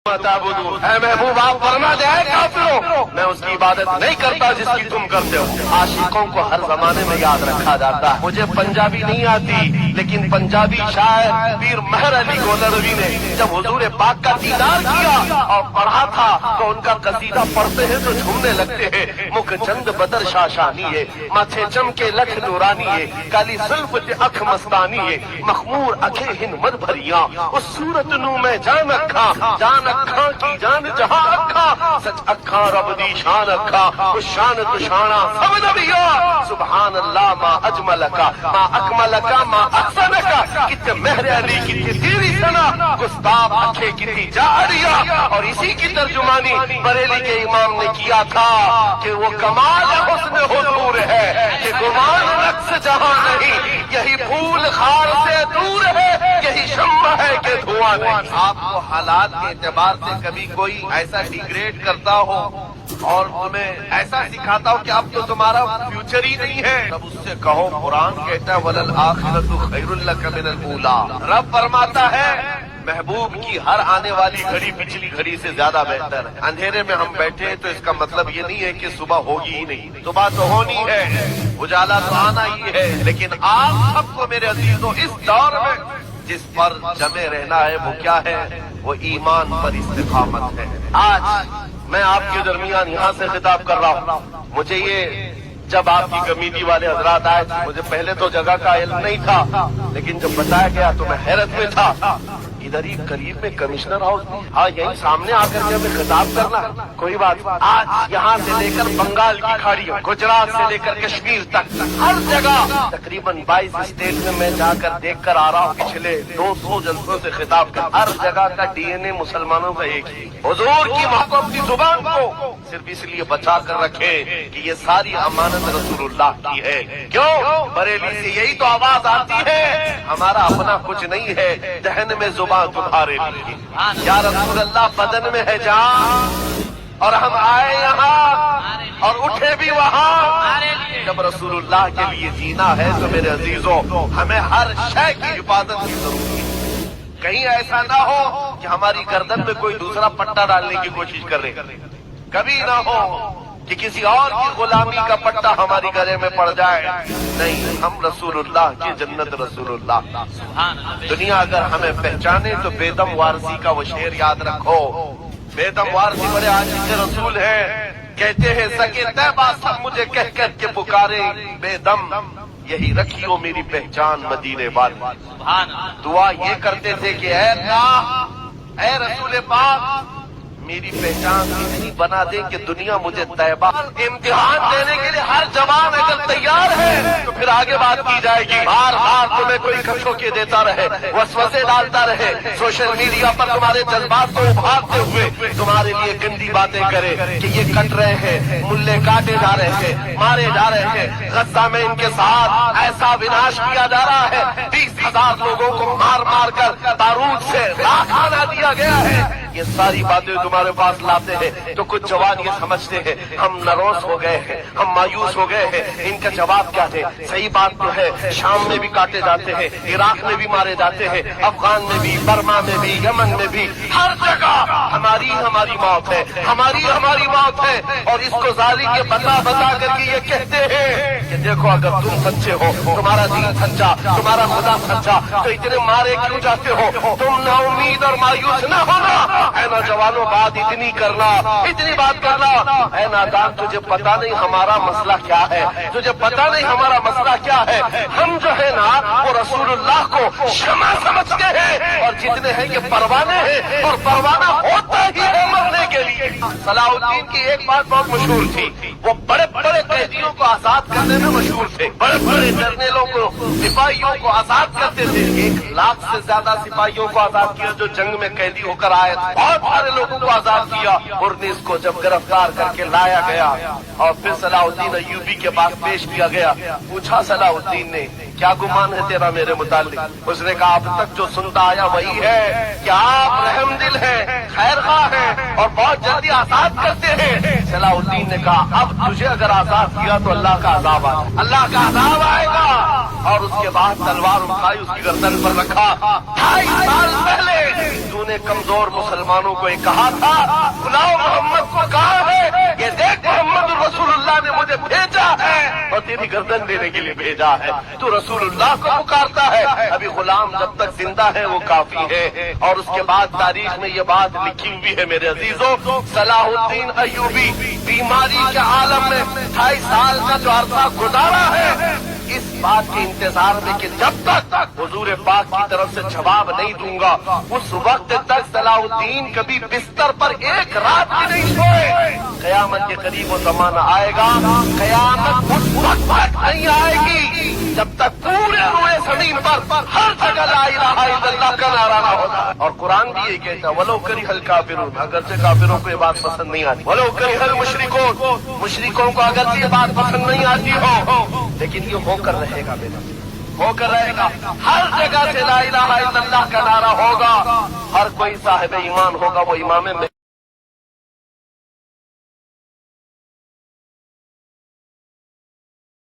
اے محبوب آپ فرما دے اے کافروں میں اس کی عبادت نہیں کرتا جس کی تم کرتے ہو۔ عاشقوں کو ہر زمانے میں یاد رکھا جاتا ہے۔ مجھے پنجابی نہیں آتی لیکن پنجابی شاعر پیر مہر علی گولروی نے جب حضور پاک کا دیدار کیا اور پڑھا تھا تو ان کا قصیدہ پڑھتے ہیں تو جھومنے لگتے ہیں۔ مکھ چند بدر شاشانی ہے، ماتھے چم کے لکھ نورانی ہے، کالی زلف تے اکھ مستانی ہے، مخمور اکھے ہن مد بھریاں اس صورت نو میں جان اکھاں، جان اکھاں کی جان جہاں اکھاں، سچ اکھاں رب دی شان اکھاں، اس شان تو شانہ سب نبیا۔ سبحان اللہ ما اجملکا ما اکملکا ما احسنکا، کتے مہر علی کتے تیری سنا گستاخ اکھے کتی جاریا۔ اور اسی کی ترجمانی بریلی کے امام نے کیا تھا کہ وہ کمال حسن حضور ہے کہ گمان رقص جہاں نہیں، یہی پھول خار سے دور ہے، یہی شمع ہے کہ دھواں نہیں۔ آپ کو حالات کے اعتبار سے کبھی کوئی ایسا ڈیگریڈ کرتا ہو اور تمہیں ایسا سکھاتا ہو کہ اب تو تمہارا فیوچر ہی نہیں ہے، تب اس سے کہو قرآن کہتا ہے وَلَلْآخِرَةُ خَيْرٌ لَكَ مِنَ الْأُولَىٰ۔ رب فرماتا ہے محبوب کی ہر آنے والی گھڑی پچھلی گھڑی سے زیادہ بہتر ہے۔ اندھیرے میں ہم بیٹھے ہیں تو اس کا مطلب یہ نہیں ہے کہ صبح ہوگی ہی نہیں، صبح تو ہونی ہے، اجالا تو آنا ہی ہے، لیکن آپ سب کو میرے عزیزوں اس دور میں جس پر جمے رہنا ہے وہ کیا ہے؟ وہ ایمان پر استقامت ہے۔ آج میں آپ کے درمیان یہاں سے خطاب کر رہا ہوں۔ مجھے یہ جب آپ کی کمیٹی والے حضرات آئے مجھے پہلے تو جگہ کا علم نہیں تھا، لیکن جب بتایا گیا تو میں حیرت میں تھا۔ ادھر ہی قریب میں کمشنر ہاؤس، ہاں یہیں سامنے آ کر کے ہمیں خطاب کرنا کوئی بات۔ آج یہاں سے لے کر بنگال کی کھاڑی، گجرات سے لے کر کشمیر تک ہر جگہ تقریباً 22 اسٹیٹ میں جا کر دیکھ کر آ رہا ہوں۔ پچھلے 200 جلسوں سے خطاب کر ہر جگہ کا ڈی این اے مسلمانوں کا ایک ہی، حضور کی محبت اپنی زبان کو صرف اس لیے بچا کر رکھے کہ یہ ساری امانت رسول اللہ کی ہے۔ کیوں؟ بریلی سے یہی تو آواز آتی ہے ہمارا اپنا کچھ نہیں ہے، دہن میں زبان تمہارے لیے۔ یا رسول اللہ بدن میں ہے جان، اور ہم آئے یہاں اور اٹھے بھی وہاں۔ جب رسول اللہ کے لیے جینا ہے تو میرے عزیزوں ہمیں ہر شے کی حفاظت کی ضرورت ہے۔ کہیں ایسا نہ ہو کہ ہماری گردن میں کوئی دوسرا پٹا ڈالنے کی کوشش کرے، کبھی نہ ہو کہ کسی اور کی غلامی کا پٹا ہماری گلے میں پڑ جائے۔ نہیں، ہم رسول اللہ کی جنت رسول اللہ۔ دنیا اگر ہمیں پہچانے تو بیدم وارسی کا وہ شعر یاد رکھو۔ بیدم وارسی بڑے عاشق رسول ہیں، کہتے ہیں سکے طیبہ سب مجھے کہہ کر کے پکارے، بیدم یہی رکھیو میری پہچان مدینے والی۔ دعا یہ کرتے تھے کہ اے اللہ، اے رسول پاک میری پہچان اتنی بنا دے کہ دنیا مجھے طیبہ۔ امتحان دینے کے لیے ہر جوان اگر تیار ہے تو پھر آگے بات کی جائے گی۔ بار بار تمہیں کوئی کھچو کے دیتا رہے، وسوسے ڈالتا رہے، سوشل میڈیا پر تمہارے جذبات کو ابھارتے ہوئے تمہارے لیے گندی باتیں کرے کہ یہ کٹ رہے ہیں، ملے کاٹے جا رہے ہیں، مارے جا رہے ہیں، غزہ میں ان کے ساتھ ایسا وناش کیا جا رہا ہے، 20,000 لوگوں کو مار مار کر بارود سے راکھ بنا دیا گیا ہے۔ یہ ساری باتیں تمہارے پاس لاتے ہیں تو کچھ جوان یہ سمجھتے ہیں ہم نروس ہو گئے ہیں، ہم مایوس ہو گئے ہیں، ان کا جواب کیا دے؟ صحیح بات تو ہے، شام میں بھی کاٹے جاتے ہیں، عراق میں بھی مارے جاتے ہیں، افغان میں بھی، برما میں بھی، یمن میں بھی، ہر جگہ ہماری موت ہے، ہماری موت ہے۔ اور اس کو ظالم کے بتا کر کے یہ کہتے ہیں کہ دیکھو اگر تم سچے ہو، تمہارا دین سچا، تمہارا خدا سچا، تو اتنے مارے کیوں جاتے ہو؟ تم نا امید اور مایوس نہ ہونا۔ اے نوجوانوں بات اتنی کرنا، اتنی بات کرنا۔ اے نادان تجھے پتا نہیں ہمارا مسئلہ کیا ہے، تجھے پتا نہیں ہمارا مسئلہ کیا ہے۔ ہم جو ہے نا وہ رسول اللہ کو شمع سمجھتے ہیں، اور جتنے ہیں یہ پروانے ہیں، اور پروانہ ہوتا ہی ہے مرنے کے لیے۔ صلاح الدین کی ایک بات بہت مشہور تھی، وہ بڑے بڑے قیدیوں کو آزاد کرنے میں مشہور تھے، بڑے بڑے جرنیلوں کو، سپاہیوں کو آزاد کرتے تھے۔ 1,00,000 سے زیادہ سپاہیوں کو آزاد کیا جو جنگ میں قیدی ہو کر آئے، بہت سارے لوگوں کو آزاد کیا۔ مرنیس کو جب گرفتار کر کے لایا گیا اور پھر صلاح الدین ایوبی کے پاس پیش کیا گیا، پوچھا صلاح الدین نے کیا گمان ہے تیرا میرے متعلق؟ اس نے کہا اب تک جو سنتا آیا وہی ہے کہ آپ رحم دل ہیں، خیر خواہ ہیں، اور بہت جلدی آزاد کرتے ہیں۔ صلاح الدین نے کہا اب تجھے اگر آزاد کیا تو اللہ کا عذاب آئے گا، اللہ کا عذاب آئے گا۔ اور اس کے بعد تلوار اٹھائی، اس کی گردن پر رکھا۔ 2.5 سال پہلے تو نے کمزور مسلمانوں کو یہ کہا تھا بلاؤ محمد کو کہا ہے یہ دیکھ محمد رسول اللہ نے مجھے بھیجا ہے اور تیری گردن دینے کے لیے بھیجا ہے، تو رسول اللہ کو پکارتا ہے۔ ابھی غلام جب تک زندہ ہے وہ کافی ہے۔ اور اس کے بعد تاریخ میں یہ بات لکھی ہوئی ہے میرے عزیزوں، صلاح الدین ایوبی بیماری کے عالم میں 28 سال کا جو عرصہ گزارا ہے، اس بات کے انتظار میں کہ جب تک حضور پاک کی طرف سے جواب نہیں دوں گا اس وقت تک صلاح الدین کبھی بستر پر ایک رات بھی نہیں سوئے۔ قیامت کے قریب وہ زمانہ آئے گا، قیامت اس وقت تک نہیں آئے گی جب تک پورے روئے زمین پر ہر جگہ لا الہ الا اللہ کا نعرہ نہ ہوگا۔ اور قرآن بھی یہ کہتا ہے وَلَوْ كَرِهَ الْكَافِرُونَ، اگرچہ کافروں کو یہ بات پسند نہیں آتی، وَلَوْ كَرِهَ الْمُشْرِكُونَ، مشرکوں کو اگرچہ یہ بات پسند نہیں آتی ہو، لیکن یہ ہو کر رہے گا بیٹا، ہو کر رہے گا۔ ہر جگہ سے لا الہ الا اللہ کا نعرہ ہوگا، ہر کوئی صاحب ایمان ہوگا وہ امام